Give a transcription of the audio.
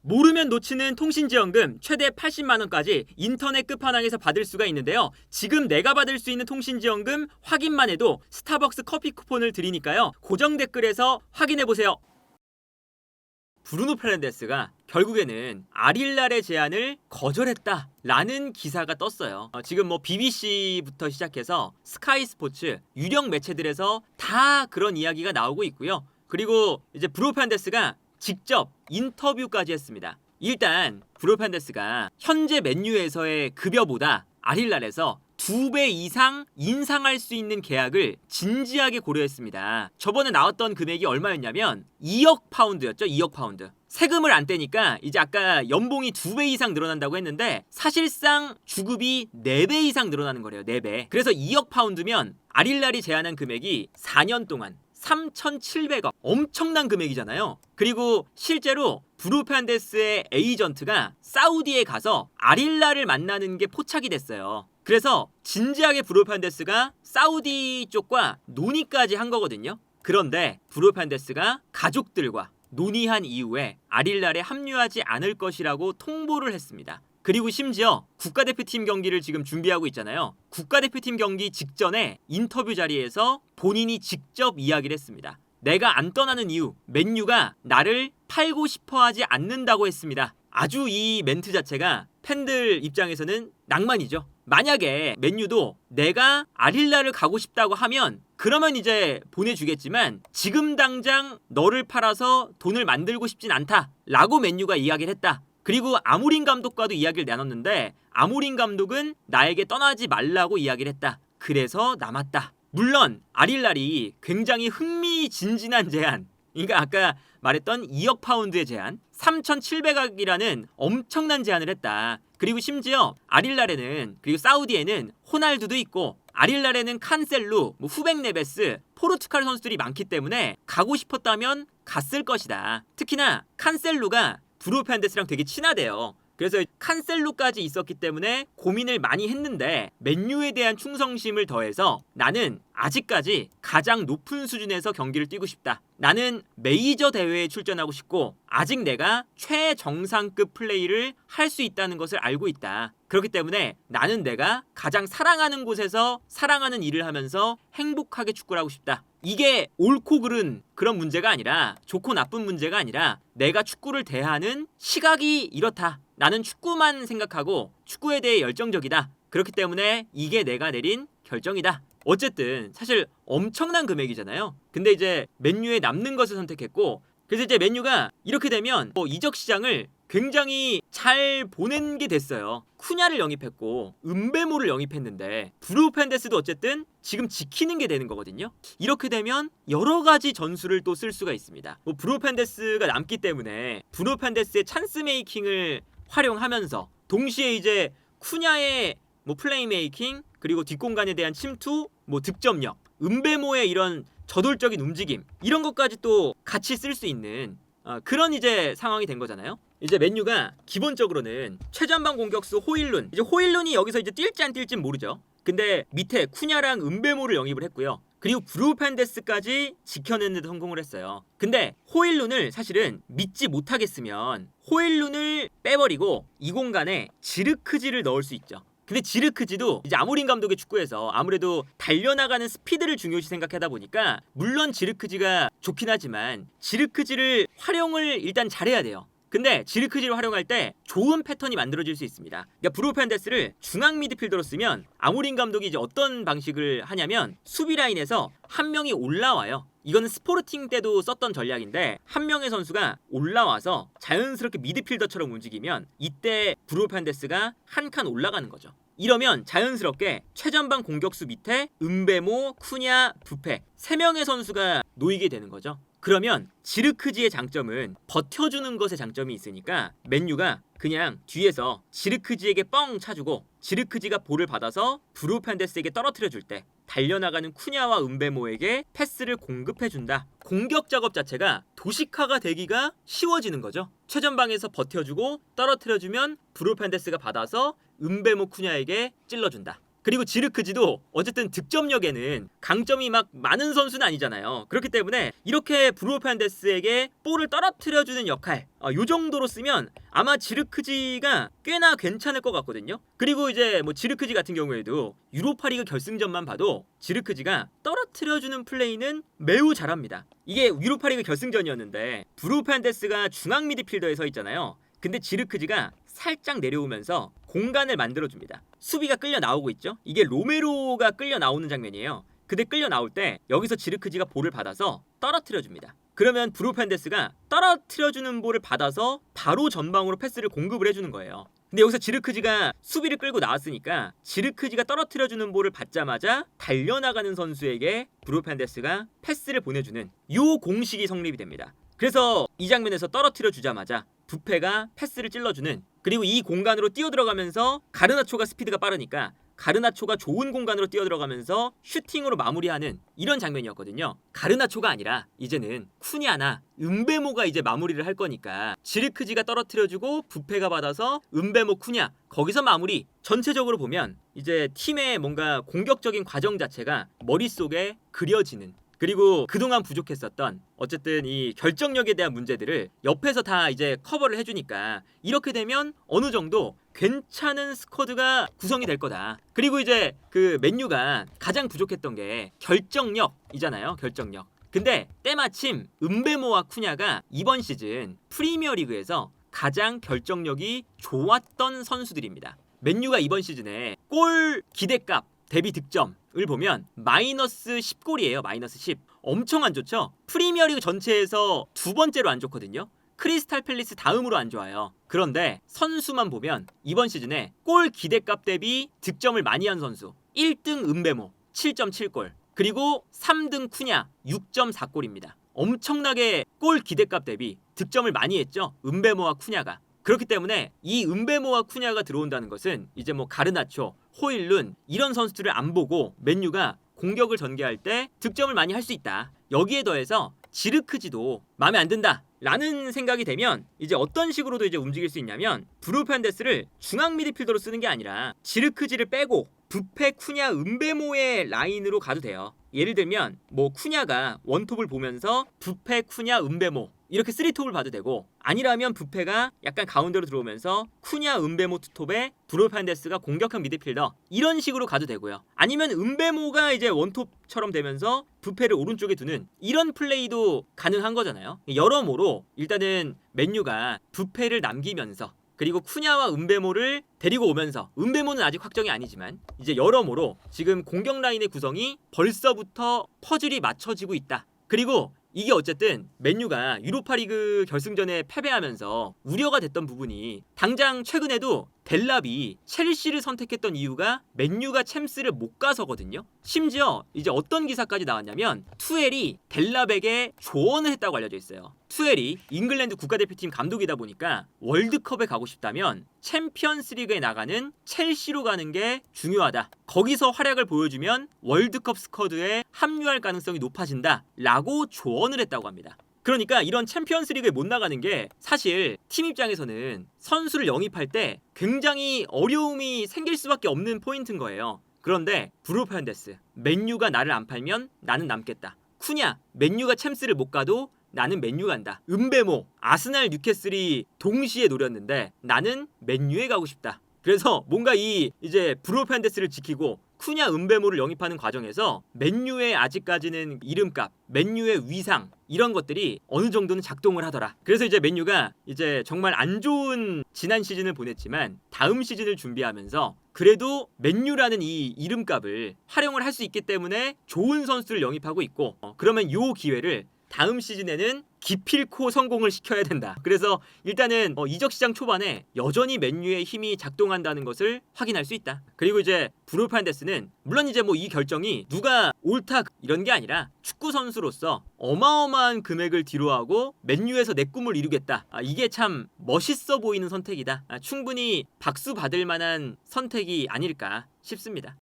모르면 놓치는 통신지원금 최대 80만 원까지 인터넷 끝판왕에서 받을 수가 있는데요. 지금 내가 받을 수 있는 통신지원금 확인만 해도 스타벅스 커피 쿠폰을 드리니까요. 고정 댓글에서 확인해보세요. 브루노 페르난데스가 결국에는 아릴날의 제안을 거절했다 라는 기사가 떴어요. 지금 뭐 BBC부터 시작해서 스카이 스포츠, 유력 매체들에서 다 그런 이야기가 나오고 있고요. 그리고 이제 브루노 페르난데스가 직접 인터뷰까지 했습니다. 일단 브루노 페르난데스가 현재 맨유에서의 급여보다 아릴날에서 2배 이상 인상할 수 있는 계약을 진지하게 고려했습니다. 저번에 나왔던 금액이 얼마였냐면 2억 파운드였죠. 2억 파운드. 세금을 안 떼니까 이제 아까 연봉이 2배 이상 늘어난다고 했는데 사실상 주급이 4배 이상 늘어나는 거래요. 4배. 그래서 2억 파운드면 아릴날이 제안한 금액이 4년 동안 3,700억. 엄청난 금액이잖아요. 그리고 실제로 브루노 페르난데스의 에이전트가 사우디에 가서 아릴날을 만나는 게 포착이 됐어요. 그래서 진지하게 브루노 페르난데스가 사우디 쪽과 논의까지 한 거거든요. 그런데 브루노 페르난데스가 가족들과 논의한 이후에 아릴날에 합류하지 않을 것이라고 통보를 했습니다. 그리고 심지어 국가대표팀 경기를 지금 준비하고 있잖아요. 국가대표팀 경기 직전에 인터뷰 자리에서 본인이 직접 이야기를 했습니다. 내가 안 떠나는 이유, 맨유가 나를 팔고 싶어 하지 않는다고 했습니다. 아주 이 멘트 자체가 팬들 입장에서는 낭만이죠. 만약에 맨유도 내가 아릴날을 가고 싶다고 하면 그러면 이제 보내주겠지만 지금 당장 너를 팔아서 돈을 만들고 싶진 않다 라고 맨유가 이야기를 했다. 그리고 아모린 감독과도 이야기를 나눴는데 아모린 감독은 나에게 떠나지 말라고 이야기를 했다. 그래서 남았다. 물론 아릴날이 굉장히 흥미진진한 제안, 그러니까 아까 말했던 2억 파운드의 제안, 3,700억이라는 엄청난 제안을 했다. 그리고 심지어 아릴날에는, 그리고 사우디에는 호날두도 있고 아릴날에는 칸셀루, 후백 네베스, 포르투갈 선수들이 많기 때문에 가고 싶었다면 갔을 것이다. 특히나 칸셀루가 브루노 페르난데스랑 되게 친하대요. 그래서 칸셀루까지 있었기 때문에 고민을 많이 했는데 맨유에 대한 충성심을 더해서 나는 아직까지 가장 높은 수준에서 경기를 뛰고 싶다. 나는 메이저 대회에 출전하고 싶고 아직 내가 최정상급 플레이를 할 수 있다는 것을 알고 있다. 그렇기 때문에 나는 내가 가장 사랑하는 곳에서 사랑하는 일을 하면서 행복하게 축구를 하고 싶다. 이게 옳고 그른 그런 문제가 아니라, 좋고 나쁜 문제가 아니라 내가 축구를 대하는 시각이 이렇다. 나는 축구만 생각하고 축구에 대해 열정적이다. 그렇기 때문에 이게 내가 내린 결정이다. 어쨌든 사실 엄청난 금액이잖아요. 근데 이제 맨유에 남는 것을 선택했고, 그래서 이제 맨유가 이렇게 되면 이적 시장을 굉장히 잘 보낸 게 됐어요. 쿠냐를 영입했고 은베모를 영입했는데 브루노 페르난데스도 어쨌든 지금 지키는 게 되는 거거든요. 이렇게 되면 여러 가지 전술을 또 쓸 수가 있습니다. 브루노 페르난데스가 남기 때문에 브루노 페르난데스의 찬스 메이킹을 활용하면서 동시에 이제 쿠냐의 플레이 메이킹, 그리고 뒷공간에 대한 침투, 득점력, 은베모의 이런 저돌적인 움직임, 이런 것까지 또 같이 쓸 수 있는 그런 이제 상황이 된 거잖아요. 이제 맨유가 기본적으로는 최전방 공격수 호일룬, 이제 호일룬이 여기서 이제 뛸지 안 뛸지 모르죠. 근데 밑에 쿠냐랑 은베모를 영입을 했고요. 그리고 브루노 페르난데스까지 지켜내는데도 성공을 했어요. 근데 호일룬을 사실은 믿지 못하겠으면 호일룬을 빼버리고 이 공간에 지르크지를 넣을 수 있죠. 근데 지르크지도 이제 아모린 감독의 축구에서 아무래도 달려나가는 스피드를 중요시 생각하다 보니까, 물론 지르크지가 좋긴 하지만 지르크지를 활용을 일단 잘해야 돼요. 근데 지르크지를 활용할 때 좋은 패턴이 만들어질 수 있습니다. 그러니까 브루노 페르난데스를 중앙 미드필더로 쓰면 아모린 감독이 이제 어떤 방식을 하냐면 수비 라인에서 한 명이 올라와요. 이거는 스포르팅 때도 썼던 전략인데, 한 명의 선수가 올라와서 자연스럽게 미드필더처럼 움직이면 이때 브루노 페르난데스가 한 칸 올라가는 거죠. 이러면 자연스럽게 최전방 공격수 밑에 은베모, 쿠냐, 부페 3명의 선수가 놓이게 되는 거죠. 그러면 지르크지의 장점은 버텨주는 것에 장점이 있으니까 맨유가 그냥 뒤에서 지르크지에게 뻥 차주고 지르크지가 볼을 받아서 브루노 페르난데스에게 떨어뜨려줄 때 달려나가는 쿠냐와 은베모에게 패스를 공급해준다. 공격 작업 자체가 도식화가 되기가 쉬워지는 거죠. 최전방에서 버텨주고 떨어뜨려주면 브루노 페르난데스가 받아서 은베모, 쿠냐에게 찔러준다. 그리고 지르크지도 어쨌든 득점력에는 강점이 막 많은 선수는 아니잖아요. 그렇기 때문에 이렇게 브루노 페르난데스에게 볼을 떨어뜨려주는 역할, 요 정도로 쓰면 아마 지르크지가 꽤나 괜찮을 것 같거든요. 그리고 이제 뭐 지르크지 같은 경우에도 유로파리그 결승전만 봐도 지르크지가 떨어뜨려주는 플레이는 매우 잘합니다. 이게 유로파리그 결승전이었는데 브루노 페르난데스가 중앙 미드필더에 서 있잖아요. 근데 지르크지가 살짝 내려오면서 공간을 만들어줍니다. 수비가 끌려 나오고 있죠. 이게 로메로가 끌려 나오는 장면이에요. 근데 끌려 나올 때 여기서 지르크지가 볼을 받아서 떨어뜨려줍니다. 그러면 브루노 페르난데스가 떨어뜨려주는 볼을 받아서 바로 전방으로 패스를 공급을 해주는 거예요. 근데 여기서 지르크지가 수비를 끌고 나왔으니까 지르크지가 떨어뜨려주는 볼을 받자마자 달려나가는 선수에게 브루노 페르난데스가 패스를 보내주는 요 공식이 성립이 됩니다. 그래서 이 장면에서 떨어뜨려 주자마자 부페가 패스를 찔러주는, 그리고 이 공간으로 뛰어들어가면서 가르나초가 스피드가 빠르니까 가르나초가 좋은 공간으로 뛰어들어가면서 슈팅으로 마무리하는 이런 장면이었거든요. 가르나초가 아니라 이제는 쿠냐나 은베모가 이제 마무리를 할 거니까 지르크지가 떨어뜨려주고 부페가 받아서 은베모 쿠냐 거기서 마무리. 전체적으로 보면 이제 팀의 뭔가 공격적인 과정 자체가 머릿속에 그려지는, 그리고 그동안 부족했었던 어쨌든 이 결정력에 대한 문제들을 옆에서 다 이제 커버를 해주니까 이렇게 되면 어느 정도 괜찮은 스쿼드가 구성이 될 거다. 그리고 이제 그 맨유가 가장 부족했던 게 결정력이잖아요. 결정력. 근데 때마침 은베모와 쿠냐가 이번 시즌 프리미어리그에서 가장 결정력이 좋았던 선수들입니다. 맨유가 이번 시즌에 골 기대값 대비 득점을 보면 마이너스 10골이에요. 마이너스 10. 엄청 안 좋죠? 프리미어리그 전체에서 두 번째로 안 좋거든요. 크리스탈 팰리스 다음으로 안 좋아요. 그런데 선수만 보면 이번 시즌에 골 기대값 대비 득점을 많이 한 선수 1등 은베모 7.7골, 그리고 3등 쿠냐 6.4골입니다. 엄청나게 골 기대값 대비 득점을 많이 했죠. 은베모와 쿠냐가. 그렇기 때문에 이 은베모와 쿠냐가 들어온다는 것은 이제 뭐 가르나초, 호일룬 이런 선수들을 안 보고 맨유가 공격을 전개할 때 득점을 많이 할 수 있다. 여기에 더해서 지르크지도 마음에 안 든다 라는 생각이 되면 이제 어떤 식으로도 이제 움직일 수 있냐면 브루노 페르난데스를 중앙 미드필더로 쓰는 게 아니라 지르크지를 빼고 부페, 쿠냐, 은베모의 라인으로 가도 돼요. 예를 들면 뭐 쿠냐가 원톱을 보면서 부페, 쿠냐, 은베모 이렇게 3톱을 봐도 되고, 아니라면 부페가 약간 가운데로 들어오면서 쿠냐, 은베모 투톱에 브루노 페르난데스가 공격형 미드필더 이런 식으로 가도 되고요. 아니면 은베모가 이제 원톱처럼 되면서 부페를 오른쪽에 두는 이런 플레이도 가능한 거잖아요. 여러모로 일단은 맨유가 부페를 남기면서 그리고 쿠냐와 은베모를 데리고 오면서, 은베모는 아직 확정이 아니지만 이제 여러모로 지금 공격 라인의 구성이 벌써부터 퍼즐이 맞춰지고 있다. 그리고 이게 어쨌든 맨유가 유로파리그 결승전에 패배하면서 우려가 됐던 부분이, 당장 최근에도 델랍이 첼시를 선택했던 이유가 맨유가 챔스를 못 가서거든요. 심지어 이제 어떤 기사까지 나왔냐면 투엘이 델랍에게 조언을 했다고 알려져 있어요. 투엘이 잉글랜드 국가대표팀 감독이다 보니까 월드컵에 가고 싶다면 챔피언스리그에 나가는 첼시로 가는 게 중요하다. 거기서 활약을 보여주면 월드컵 스쿼드에 합류할 가능성이 높아진다 라고 조언을 했다고 합니다. 그러니까 이런 챔피언스리그에 못 나가는 게 사실 팀 입장에서는 선수를 영입할 때 굉장히 어려움이 생길 수밖에 없는 포인트인 거예요. 그런데 브루노 페르난데스, 맨유가 나를 안 팔면 나는 남겠다. 쿠냐, 맨유가 챔스를 못 가도 나는 맨유 간다. 은베모, 아스날, 뉴캐슬이 동시에 노렸는데 나는 맨유에 가고 싶다. 그래서 뭔가 이제 브루노 페르난데스를 지키고 쿠냐, 은베모를 영입하는 과정에서 맨유의 아직까지는 이름값, 맨유의 위상 이런 것들이 어느 정도는 작동을 하더라. 그래서 이제 맨유가 이제 정말 안 좋은 지난 시즌을 보냈지만 다음 시즌을 준비하면서 그래도 맨유라는 이 이름값을 활용을 할 수 있기 때문에 좋은 선수를 영입하고 있고, 그러면 요 기회를 다음 시즌에는 기필코 성공을 시켜야 된다. 그래서 일단은 이적 시장 초반에 여전히 맨유의 힘이 작동한다는 것을 확인할 수 있다. 그리고 이제 브루노 페르난데스는 물론 이제 뭐 이 결정이 누가 옳다 이런 게 아니라 축구 선수로서 어마어마한 금액을 뒤로하고 맨유에서 내 꿈을 이루겠다. 이게 참 멋있어 보이는 선택이다. 충분히 박수 받을 만한 선택이 아닐까 싶습니다.